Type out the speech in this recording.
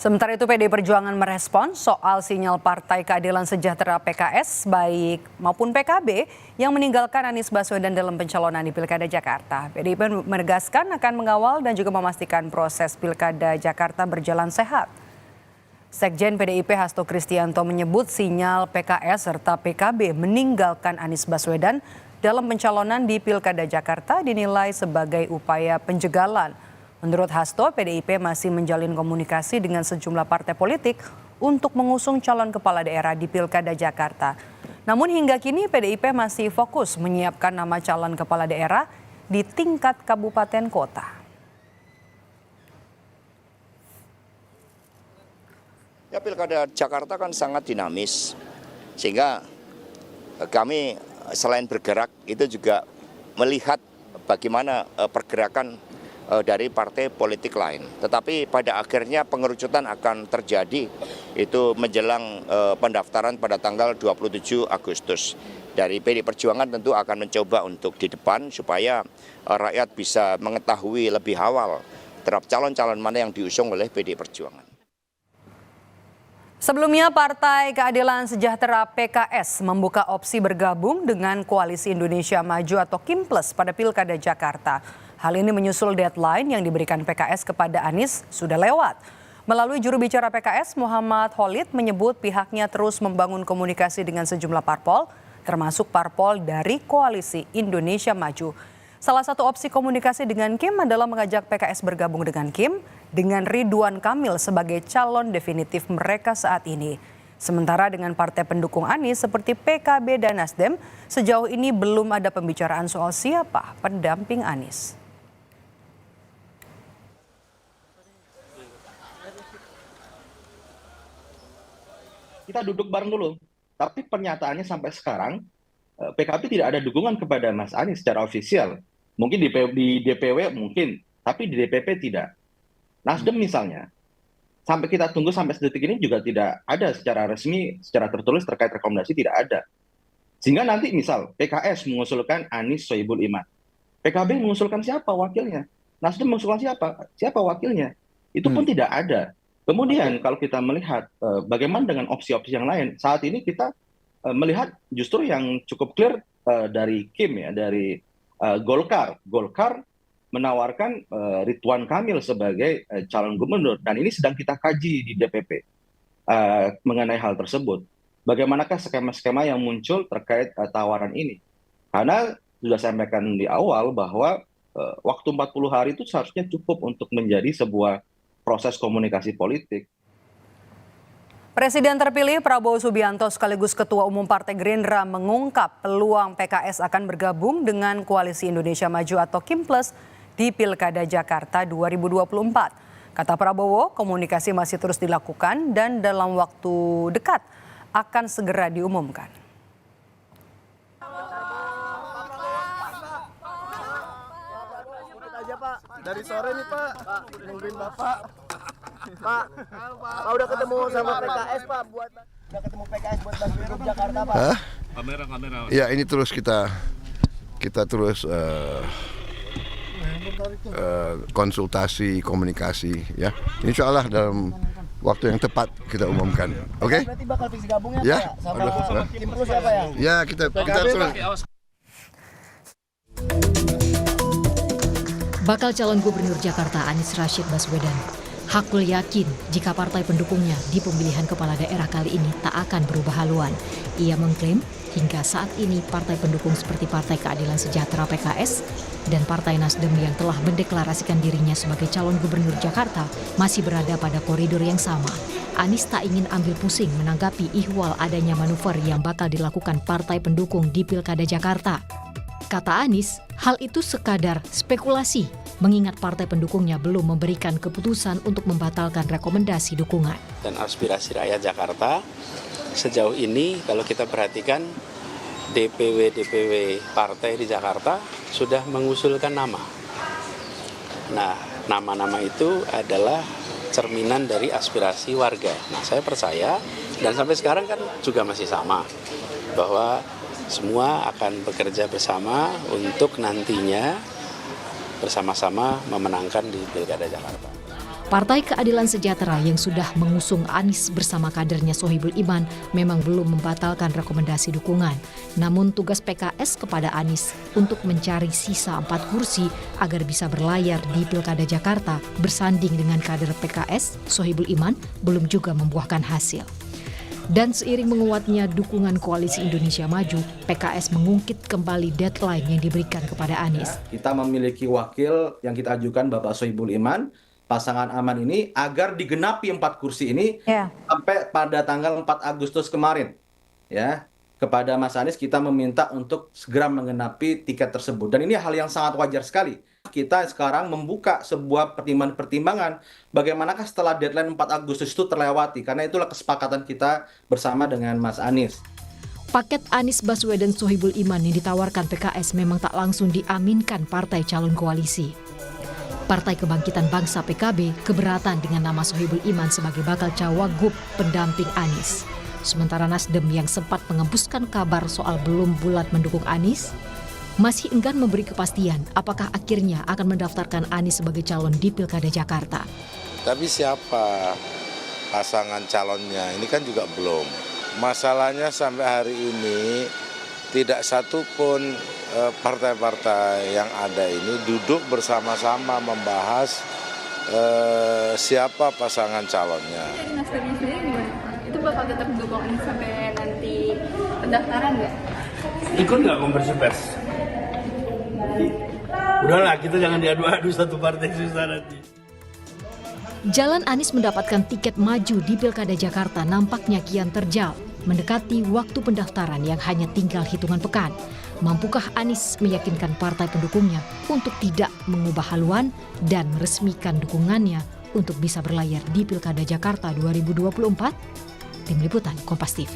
Sementara itu PDI Perjuangan merespon soal sinyal Partai Keadilan Sejahtera PKS baik maupun PKB yang meninggalkan Anies Baswedan dalam pencalonan di Pilkada Jakarta. PDIP menegaskan akan mengawal dan juga memastikan proses Pilkada Jakarta berjalan sehat. Sekjen PDIP Hasto Kristianto menyebut sinyal PKS serta PKB meninggalkan Anies Baswedan dalam pencalonan di Pilkada Jakarta dinilai sebagai upaya penjegalan. Menurut Hasto, PDIP masih menjalin komunikasi dengan sejumlah partai politik untuk mengusung calon kepala daerah di Pilkada Jakarta. Namun hingga kini PDIP masih fokus menyiapkan nama calon kepala daerah di tingkat kabupaten kota. Ya, Pilkada Jakarta kan sangat dinamis, sehingga kami selain bergerak itu juga melihat bagaimana pergerakan dari partai politik lain. Tetapi pada akhirnya pengerucutan akan terjadi itu menjelang pendaftaran pada tanggal 27 Agustus. Dari PDI Perjuangan tentu akan mencoba untuk di depan supaya rakyat bisa mengetahui lebih awal terhadap calon-calon mana yang diusung oleh PDI Perjuangan. Sebelumnya Partai Keadilan Sejahtera PKS membuka opsi bergabung dengan Koalisi Indonesia Maju atau KIMPLES pada Pilkada Jakarta. Hal ini menyusul deadline yang diberikan PKS kepada Anies sudah lewat. Melalui juru bicara PKS Muhammad Khalid menyebut pihaknya terus membangun komunikasi dengan sejumlah parpol, termasuk parpol dari Koalisi Indonesia Maju. Salah satu opsi komunikasi dengan Kim adalah mengajak PKS bergabung dengan Kim dengan Ridwan Kamil sebagai calon definitif mereka saat ini. Sementara dengan partai pendukung Anies seperti PKB dan Nasdem, sejauh ini belum ada pembicaraan soal siapa pendamping Anies. Kita duduk bareng dulu. Tapi pernyataannya sampai sekarang, PKB tidak ada dukungan kepada Mas Anies secara ofisial. Mungkin di DPW mungkin, tapi di DPP tidak. Nasdem misalnya, sampai kita tunggu sampai detik ini juga tidak ada secara resmi, secara tertulis terkait rekomendasi tidak ada. Sehingga nanti misal PKS mengusulkan Anies Sohibul Iman. PKB mengusulkan siapa wakilnya? Nasdem mengusulkan siapa wakilnya? Itu pun tidak ada. Kemudian kalau kita melihat bagaimana dengan opsi-opsi yang lain, saat ini kita melihat justru yang cukup clear dari Kim ya, dari Golkar. Golkar menawarkan Ridwan Kamil sebagai calon gubernur dan ini sedang kita kaji di DPP mengenai hal tersebut. Bagaimanakah skema-skema yang muncul terkait tawaran ini? Karena sudah saya sampaikan di awal bahwa waktu 40 hari itu seharusnya cukup untuk menjadi sebuah proses komunikasi politik. Presiden terpilih Prabowo Subianto sekaligus Ketua Umum Partai Gerindra mengungkap peluang PKS akan bergabung dengan Koalisi Indonesia Maju atau KIMPLES di Pilkada Jakarta 2024. Kata Prabowo, komunikasi masih terus dilakukan dan dalam waktu dekat akan segera diumumkan. Dari sore nih Pak, nungguin Bapak. Pak udah ketemu sama PKS Pak udah ketemu PKS buat Pilgub Jakarta Pak. Kamera. Ya ini terus kita terus konsultasi, komunikasi ya. Insya Allah dalam waktu yang tepat kita umumkan. Oke? Berarti bakal visi gabungnya ya? Pak sama KIMPLES ya Pak ya? Ya kita terus. Bakal calon gubernur Jakarta Anies Rashid Baswedan hakul yakin jika partai pendukungnya di pemilihan kepala daerah kali ini tak akan berubah haluan. Ia mengklaim hingga saat ini partai pendukung seperti Partai Keadilan Sejahtera PKS dan Partai Nasdem yang telah mendeklarasikan dirinya sebagai calon gubernur Jakarta masih berada pada koridor yang sama. Anies tak ingin ambil pusing menanggapi ihwal adanya manuver yang bakal dilakukan partai pendukung di Pilkada Jakarta. Kata Anies, hal itu sekadar spekulasi, mengingat partai pendukungnya belum memberikan keputusan untuk membatalkan rekomendasi dukungan. Dan aspirasi rakyat Jakarta, sejauh ini kalau kita perhatikan DPW partai di Jakarta sudah mengusulkan nama. Nah, nama-nama itu adalah cerminan dari aspirasi warga. Nah, saya percaya, dan sampai sekarang kan juga masih sama, bahwa semua akan bekerja bersama untuk nantinya bersama-sama memenangkan di Pilkada Jakarta. Partai Keadilan Sejahtera yang sudah mengusung Anies bersama kadernya Sohibul Iman memang belum membatalkan rekomendasi dukungan. Namun tugas PKS kepada Anies untuk mencari sisa 4 kursi agar bisa berlayar di Pilkada Jakarta bersanding dengan kader PKS Sohibul Iman belum juga membuahkan hasil. Dan seiring menguatnya dukungan Koalisi Indonesia Maju, PKS mengungkit kembali deadline yang diberikan kepada Anies. Kita memiliki wakil yang kita ajukan Bapak Sohibul Iman, pasangan aman ini, agar digenapi 4 kursi ini sampai pada tanggal 4 Agustus kemarin. Ya, kepada Mas Anies kita meminta untuk segera menggenapi tiket tersebut. Dan ini hal yang sangat wajar sekali. Kita sekarang membuka sebuah pertimbangan bagaimanakah setelah deadline 4 Agustus itu terlewati, karena itulah kesepakatan kita bersama dengan Mas Anies. Paket Anies Baswedan Sohibul Iman yang ditawarkan PKS memang tak langsung diaminkan partai calon koalisi. Partai Kebangkitan Bangsa PKB keberatan dengan nama Sohibul Iman sebagai bakal cawagup pendamping Anies. Sementara Nasdem yang sempat mengembuskan kabar soal belum bulat mendukung Anies, masih enggan memberi kepastian apakah akhirnya akan mendaftarkan Anies sebagai calon di Pilkada Jakarta. Tapi siapa pasangan calonnya? Ini kan juga belum. Masalahnya sampai hari ini tidak satu pun partai-partai yang ada ini duduk bersama-sama membahas siapa pasangan calonnya. Dari Nasdemnya sendiri gimana? Itu bakal tetap mendukung Anies sampai nanti pendaftaran nggak? Ikut nggak konversi pers? Udahlah, kita jangan diadu-adu satu partai susah nanti. Jalan Anies mendapatkan tiket maju di Pilkada Jakarta nampaknya kian terjal, mendekati waktu pendaftaran yang hanya tinggal hitungan pekan. Mampukah Anies meyakinkan partai pendukungnya untuk tidak mengubah haluan dan meresmikan dukungannya untuk bisa berlayar di Pilkada Jakarta 2024? Tim Liputan Kompas TV.